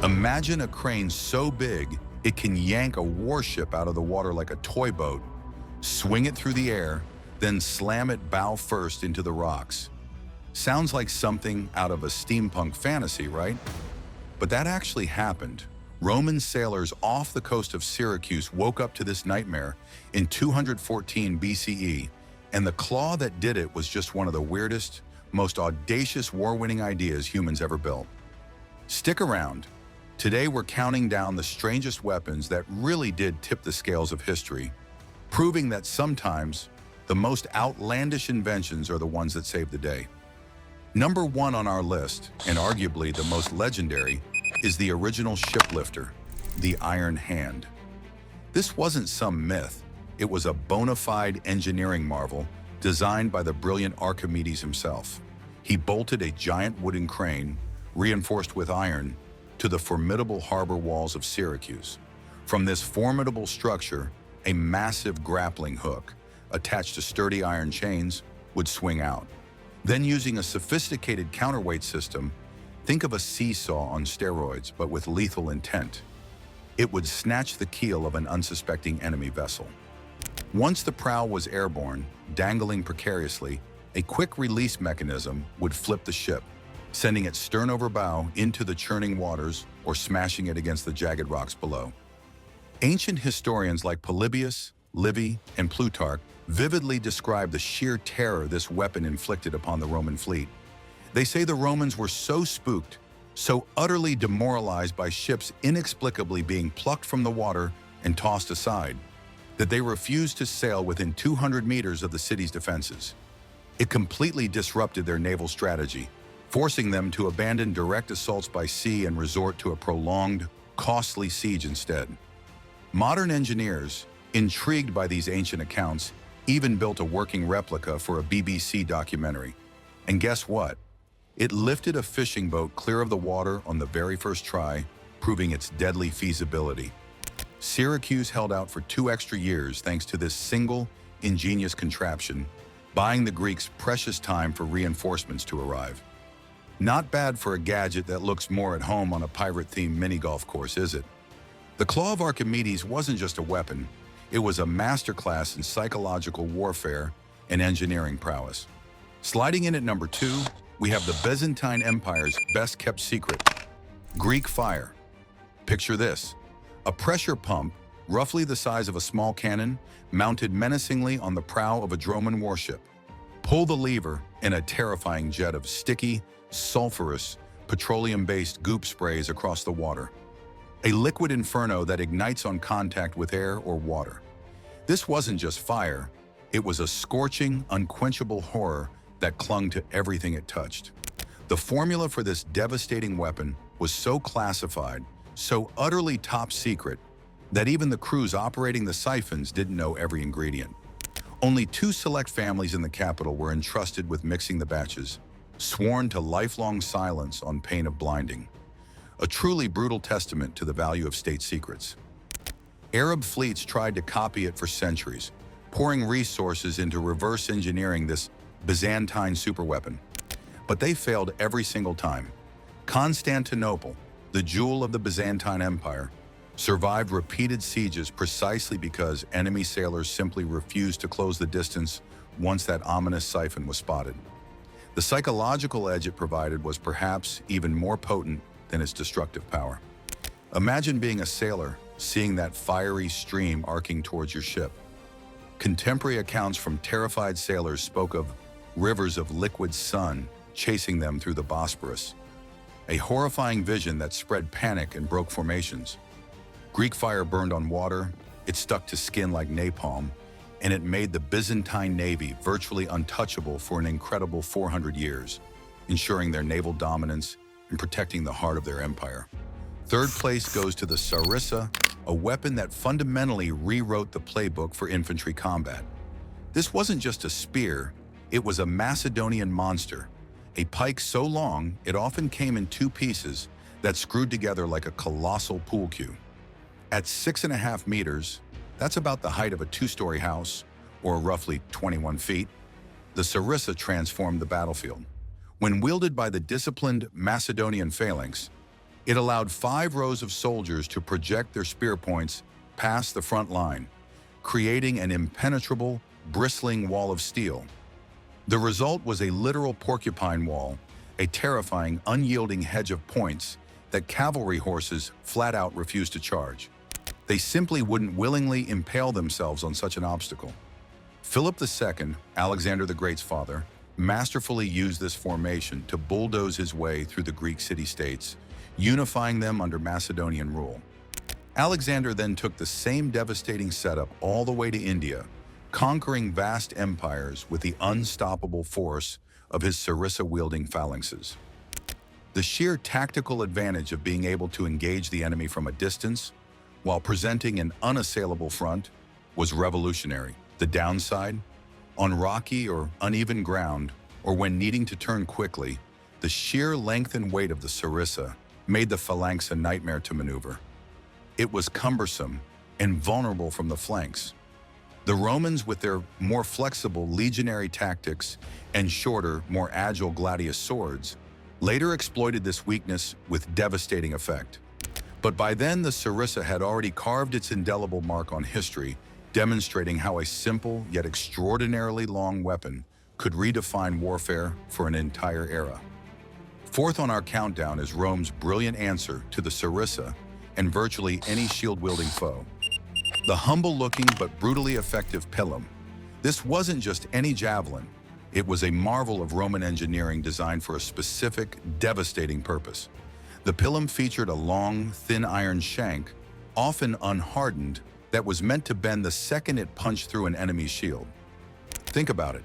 Imagine a crane so big it can yank a warship out of the water like a toy boat, swing it through the air, then slam it bow first into the rocks. Sounds like something out of a steampunk fantasy, right? But that actually happened. Roman sailors off the coast of Syracuse woke up to this nightmare in 214 BCE, and the claw that did it was just one of the weirdest, most audacious war-winning ideas humans ever built. Stick around. Today we're counting down the strangest weapons that really did tip the scales of history, proving that sometimes the most outlandish inventions are the ones that save the day. Number 1 on our list, and arguably the most legendary, is the original shiplifter, the Iron Hand. This wasn't some myth. It was a bona fide engineering marvel designed by the brilliant Archimedes himself. He bolted a giant wooden crane, reinforced with iron, to the formidable harbor walls of Syracuse. From this formidable structure, a massive grappling hook, attached to sturdy iron chains, would swing out. Then, using a sophisticated counterweight system, think of a seesaw on steroids, but with lethal intent, it would snatch the keel of an unsuspecting enemy vessel. Once the prow was airborne, dangling precariously, a quick release mechanism would flip the ship, sending it stern over bow into the churning waters or smashing it against the jagged rocks below. Ancient historians like Polybius, Livy, and Plutarch vividly describe the sheer terror this weapon inflicted upon the Roman fleet. They say the Romans were so spooked, so utterly demoralized by ships inexplicably being plucked from the water and tossed aside, that they refused to sail within 200 meters of the city's defenses. It completely disrupted their naval strategy, forcing them to abandon direct assaults by sea and resort to a prolonged, costly siege instead. Modern engineers, intrigued by these ancient accounts, even built a working replica for a BBC documentary. And guess what? It lifted a fishing boat clear of the water on the very first try, proving its deadly feasibility. Syracuse held out for 2 extra years thanks to this single, ingenious contraption, buying the Greeks precious time for reinforcements to arrive. Not bad for a gadget that looks more at home on a pirate-themed mini-golf course, is it? The claw of Archimedes wasn't just a weapon, it was a masterclass in psychological warfare and engineering prowess. Sliding in at number 2, we have the Byzantine Empire's best-kept secret, Greek fire. Picture this: a pressure pump, roughly the size of a small cannon, mounted menacingly on the prow of a Roman warship. Pull the lever, and a terrifying jet of sticky, sulfurous, petroleum-based goop sprays across the water. A liquid inferno that ignites on contact with air or water. This wasn't just fire, it was a scorching, unquenchable horror that clung to everything it touched. The formula for this devastating weapon was so classified, so utterly top secret, that even the crews operating the siphons didn't know every ingredient. Only 2 select families in the capital were entrusted with mixing the batches, sworn to lifelong silence on pain of blinding. A truly brutal testament to the value of state secrets. Arab fleets tried to copy it for centuries, pouring resources into reverse engineering this Byzantine superweapon. But they failed every single time. Constantinople, the jewel of the Byzantine Empire, survived repeated sieges precisely because enemy sailors simply refused to close the distance once that ominous siphon was spotted. The psychological edge it provided was perhaps even more potent than its destructive power. Imagine being a sailor, seeing that fiery stream arcing towards your ship. Contemporary accounts from terrified sailors spoke of rivers of liquid sun chasing them through the Bosporus, a horrifying vision that spread panic and broke formations. Greek fire burned on water, it stuck to skin like napalm, and it made the Byzantine navy virtually untouchable for an incredible 400 years, ensuring their naval dominance and protecting the heart of their empire. Third place goes to the Sarissa, a weapon that fundamentally rewrote the playbook for infantry combat. This wasn't just a spear, it was a Macedonian monster, a pike so long it often came in 2 pieces that screwed together like a colossal pool cue. At 6.5 meters, that's about the height of a 2-story house, or roughly 21 feet, the Sarissa transformed the battlefield. When wielded by the disciplined Macedonian phalanx, It allowed 5 rows of soldiers to project their spear points past the front line, creating an impenetrable, bristling wall of steel. The result was a literal porcupine wall, a terrifying, unyielding hedge of points that cavalry horses flat out refused to charge. They simply wouldn't willingly impale themselves on such an obstacle. Philip II, Alexander the Great's father, masterfully used this formation to bulldoze his way through the Greek city-states, unifying them under Macedonian rule. Alexander then took the same devastating setup all the way to India, conquering vast empires with the unstoppable force of his Sarissa-wielding phalanxes. The sheer tactical advantage of being able to engage the enemy from a distance while presenting an unassailable front was revolutionary. The downside? On rocky or uneven ground, or when needing to turn quickly, the sheer length and weight of the Sarissa made the phalanx a nightmare to maneuver. It was cumbersome and vulnerable from the flanks. The Romans, with their more flexible legionary tactics and shorter, more agile gladius swords, later exploited this weakness with devastating effect. But by then, the Sarissa had already carved its indelible mark on history, demonstrating how a simple yet extraordinarily long weapon could redefine warfare for an entire era. Fourth on our countdown is Rome's brilliant answer to the Sarissa and virtually any shield-wielding foe. The humble-looking but brutally effective Pilum. This wasn't just any javelin. It was a marvel of Roman engineering designed for a specific, devastating purpose. The Pilum featured a long, thin iron shank, often unhardened, that was meant to bend the second it punched through an enemy's shield. Think about it.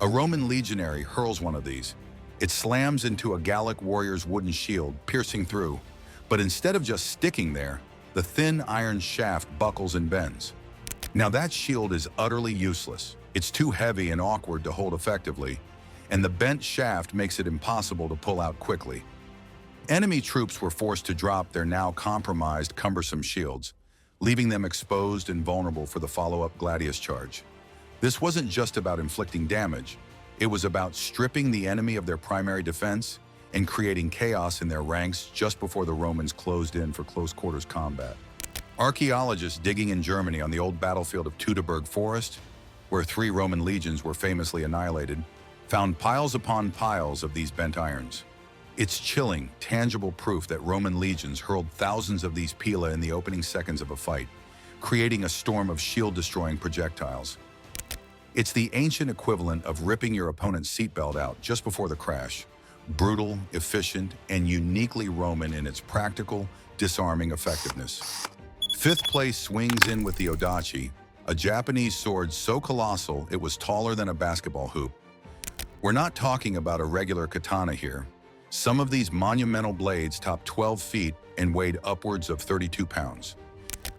A Roman legionary hurls one of these. It slams into a Gallic warrior's wooden shield, piercing through. But instead of just sticking there, the thin iron shaft buckles and bends. Now that shield is utterly useless. It's too heavy and awkward to hold effectively, and the bent shaft makes it impossible to pull out quickly. Enemy troops were forced to drop their now compromised, cumbersome shields, leaving them exposed and vulnerable for the follow-up gladius charge. This wasn't just about inflicting damage. It was about stripping the enemy of their primary defense and creating chaos in their ranks just before the Romans closed in for close-quarters combat. Archaeologists digging in Germany on the old battlefield of Teutoburg Forest, where 3 Roman legions were famously annihilated, found piles upon piles of these bent irons. It's chilling, tangible proof that Roman legions hurled thousands of these pila in the opening seconds of a fight, creating a storm of shield-destroying projectiles. It's the ancient equivalent of ripping your opponent's seatbelt out just before the crash. Brutal, efficient, and uniquely Roman in its practical, disarming effectiveness. 5th place swings in with the Ōdachi, a Japanese sword so colossal it was taller than a basketball hoop. We're not talking about a regular katana here. Some of these monumental blades topped 12 feet and weighed upwards of 32 pounds.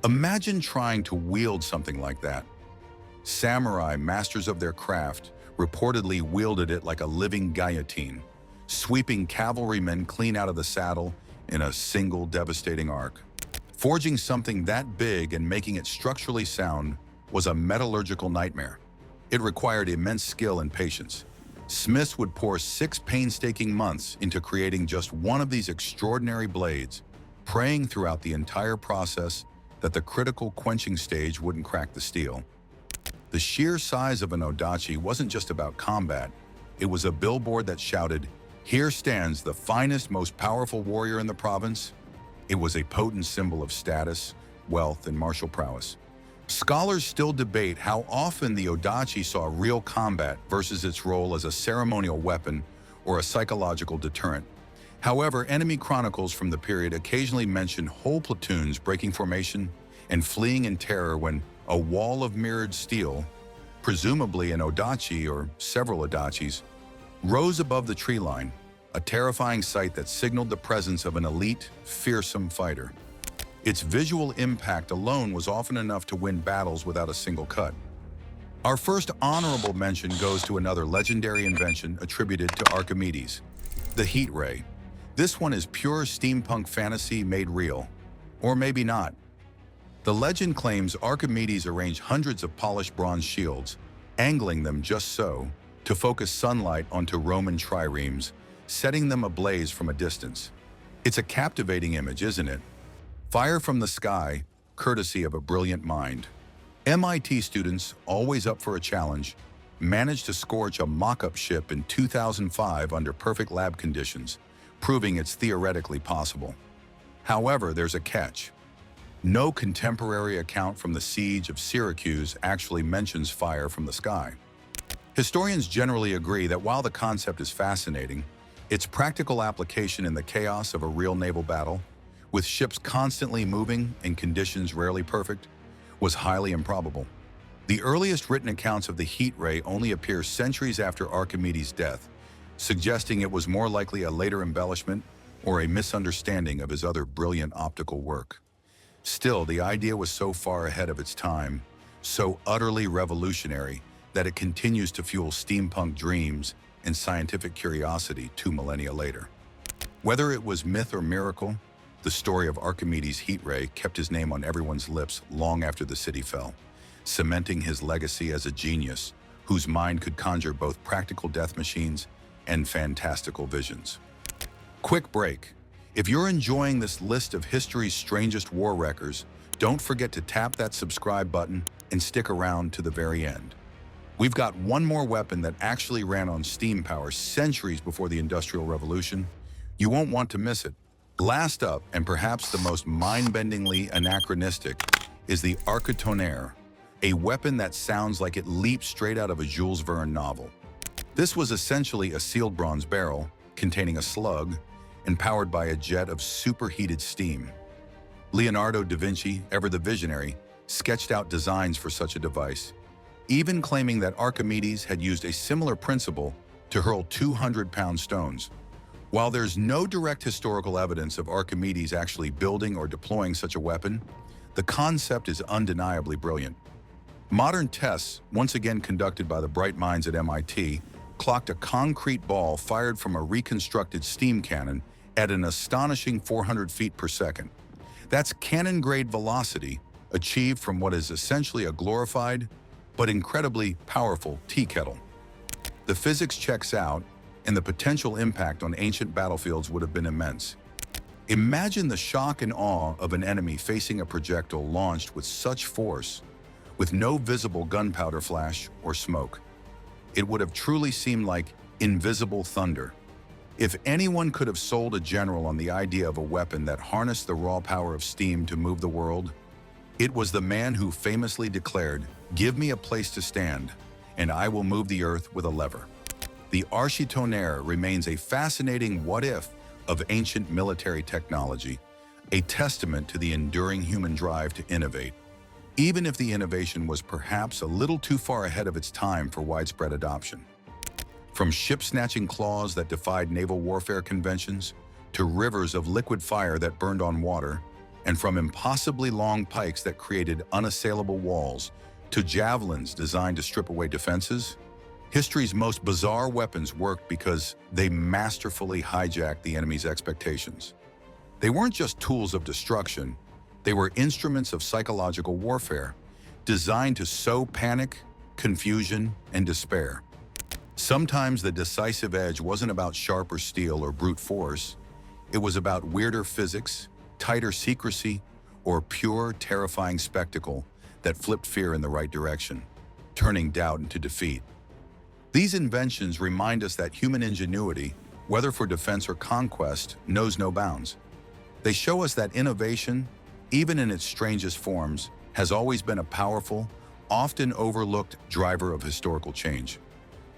Imagine trying to wield something like that. Samurai, masters of their craft, reportedly wielded it like a living guillotine, sweeping cavalrymen clean out of the saddle in a single devastating arc. Forging something that big and making it structurally sound was a metallurgical nightmare. It required immense skill and patience. Smiths would pour 6 painstaking months into creating just one of these extraordinary blades, praying throughout the entire process that the critical quenching stage wouldn't crack the steel. The sheer size of an Ōdachi wasn't just about combat. It was a billboard that shouted, "Here stands the finest, most powerful warrior in the province." It was a potent symbol of status, wealth, and martial prowess. Scholars still debate how often the Ōdachi saw real combat versus its role as a ceremonial weapon or a psychological deterrent. However, enemy chronicles from the period occasionally mention whole platoons breaking formation and fleeing in terror when a wall of mirrored steel, presumably an Ōdachi or several Ōdachis, rose above the tree line, a terrifying sight that signaled the presence of an elite, fearsome fighter. Its visual impact alone was often enough to win battles without a single cut. Our first honorable mention goes to another legendary invention attributed to Archimedes, the heat ray. This one is pure steampunk fantasy made real. Or maybe not. The legend claims Archimedes arranged hundreds of polished bronze shields, angling them just so, to focus sunlight onto Roman triremes, setting them ablaze from a distance. It's a captivating image, isn't it? Fire from the sky, courtesy of a brilliant mind. MIT students, always up for a challenge, managed to scorch a mock-up ship in 2005 under perfect lab conditions, proving it's theoretically possible. However, there's a catch. No contemporary account from the siege of Syracuse actually mentions fire from the sky. Historians generally agree that while the concept is fascinating, its practical application in the chaos of a real naval battle, with ships constantly moving and conditions rarely perfect, was highly improbable. The earliest written accounts of the heat ray only appear centuries after Archimedes' death, suggesting it was more likely a later embellishment or a misunderstanding of his other brilliant optical work. Still, the idea was so far ahead of its time, so utterly revolutionary, that it continues to fuel steampunk dreams and scientific curiosity 2 millennia later. Whether it was myth or miracle, the story of Archimedes' heat ray kept his name on everyone's lips long after the city fell, cementing his legacy as a genius whose mind could conjure both practical death machines and fantastical visions. Quick break. If you're enjoying this list of history's strangest war wreckers, don't forget to tap that subscribe button and stick around to the very end. We've got one more weapon that actually ran on steam power centuries before the Industrial Revolution. You won't want to miss it. Last up, and perhaps the most mind-bendingly anachronistic, is the Architonere, a weapon that sounds like it leaped straight out of a Jules Verne novel. This was essentially a sealed bronze barrel containing a slug and powered by a jet of superheated steam. Leonardo da Vinci, ever the visionary, sketched out designs for such a device, even claiming that Archimedes had used a similar principle to hurl 200-pound stones. While there's no direct historical evidence of Archimedes actually building or deploying such a weapon, the concept is undeniably brilliant. Modern tests, once again conducted by the bright minds at MIT, clocked a concrete ball fired from a reconstructed steam cannon at an astonishing 400 feet per second. That's cannon-grade velocity achieved from what is essentially a glorified but incredibly powerful tea kettle. The physics checks out, and the potential impact on ancient battlefields would have been immense. Imagine the shock and awe of an enemy facing a projectile launched with such force, with no visible gunpowder flash or smoke. It would have truly seemed like invisible thunder. If anyone could have sold a general on the idea of a weapon that harnessed the raw power of steam to move the world, it was the man who famously declared, "Give me a place to stand, and I will move the earth with a lever." The Architonere remains a fascinating what-if of ancient military technology, a testament to the enduring human drive to innovate, even if the innovation was perhaps a little too far ahead of its time for widespread adoption. From ship-snatching claws that defied naval warfare conventions, to rivers of liquid fire that burned on water, and from impossibly long pikes that created unassailable walls, to javelins designed to strip away defenses, history's most bizarre weapons worked because they masterfully hijacked the enemy's expectations. They weren't just tools of destruction, they were instruments of psychological warfare, designed to sow panic, confusion, and despair. Sometimes the decisive edge wasn't about sharper steel or brute force, it was about weirder physics, tighter secrecy, or pure, terrifying spectacle that flipped fear in the right direction, turning doubt into defeat. These inventions remind us that human ingenuity, whether for defense or conquest, knows no bounds. They show us that innovation, even in its strangest forms, has always been a powerful, often overlooked driver of historical change.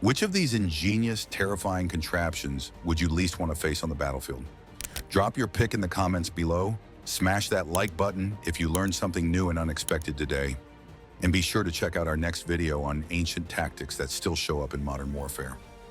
Which of these ingenious, terrifying contraptions would you least want to face on the battlefield? Drop your pick in the comments below, smash that like button if you learned something new and unexpected today, and be sure to check out our next video on ancient tactics that still show up in modern warfare.